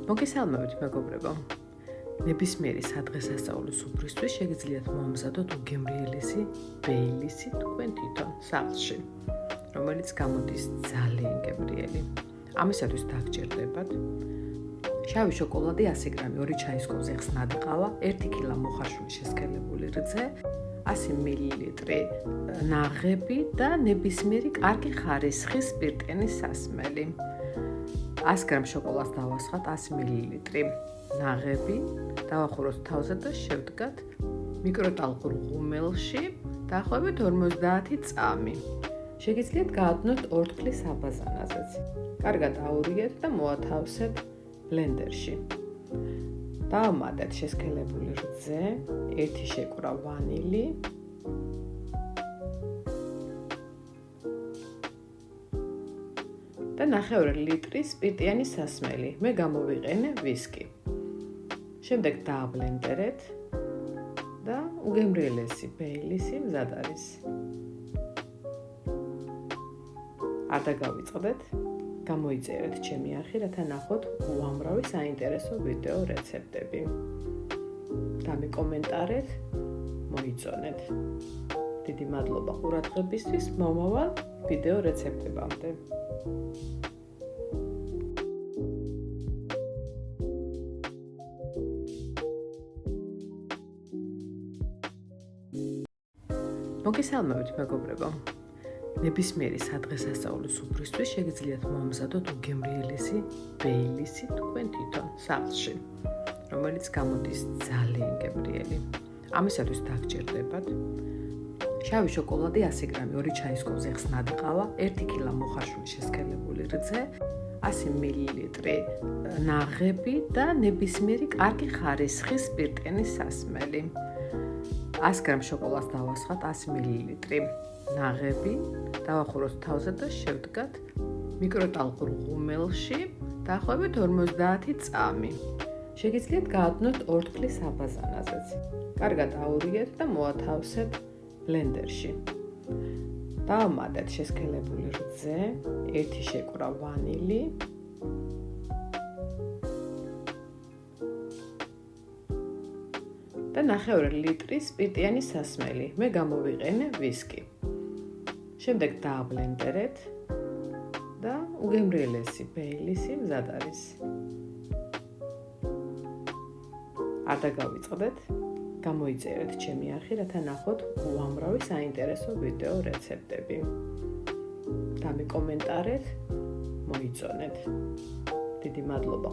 მოგესალმებით მეგობრებო. ნებისმიერი სადღესასწაულო სუფრისთვის შეგიძლიათ მოამზადოთ უგემრიელესი ბეილისი თქვენ თვითონ სახლში, რომელიც გამოდის ძალიან გემრიელი. ამისათვის დაგჭირდებათ შავი შოკოლადი 100 გრამი, 2 ჩაის კოვზი ხსნადი ყავა, 1 კილა მოხარშული შესქელებული რძე, 100 მილილიტრი ნაღები და ნებისმიერი კარგი ხარისხის სპირტენის სასმელი. 100 გრამ შოკოლადს დავასხათ 100 მილილიტრი ნაღები, დავახუროთ თავზე და შევდგათ მიკროტალღურ ღუმელში დაახლოებით 50 წამი. შეგიძლიათ გაადნოთ ორთქლის აბაზანაზეც. კარგად აურიეთ და მოათავსეთ ბლენდერში. დავამატეთ შესქელებული რძე, 1 შეკვრა ვანილი, და 9 ლიტრი სპირტიანი სასმელი. მე გამოვიყენე ვისკი. შემდეგ დააბლენდერეთ და უგემრიელესი ბეილისი მზად არის. არ დაგავიწყდეთ, გამოიწერეთ ჩემი არხი, რათა ნახოთ უამრავი საინტერესო ვიდეო რეცეპტები. დამიკომენტარეთ, მოიწონეთ. დიდი მადლობა ყურადღებისთვის, მომავალ ვიდეო რეცეპტებამდე. მოგესალმებით მეგობრებო. ნებისმიერი სადღესასწაულო სუფრისთვის შეგიძლიათ მოამზადოთ უგემრიელესი ბეილისი თქვენ თვითონ სახლში, რომელიც გამოდის ძალიან გემრიელი. ამისათვის დაგჭირდებათ შავი შოკოლადი 100 გრამი, 2 ჩაის კოვზი ხსნადი ყავა, 1 კილა მოხარშული შესქელებული რძე, 100 მილილიტრი ნაღები და ნებისმიერი კარგი ხარისხის სპირტენის სასმელი. 100 გრამ შოკოლადს დავასხათ 100 მილილიტრი ნაღები, დავახუროთ თავზე და შევდგათ მიკროტალღურ ღუმელში დაახლოებით 50 წამი. შეგიძლიათ გაადნოთ ორთქლის აბაზანაზეც. კარგად აურიეთ და მოათავსეთ ბლენდერში. დავამატეთ შესქელებული რძე, 1 შეკვრა ვანილი, და 9 ლიტრი სპირტიანი სასმელი. მე გამოვიყენე ვისკი. შემდეგ დააბლენდერეთ და უგემრიელესი ბეილისი მზად არის. არ დაგავიწყდეთ, გამოიწერეთ ჩემი არხი, რათა ნახოთ უამრავი საინტერესო ვიდეო რეცეპტები. დამიკომენტარეთ, მოიწონეთ. დიდი მადლობა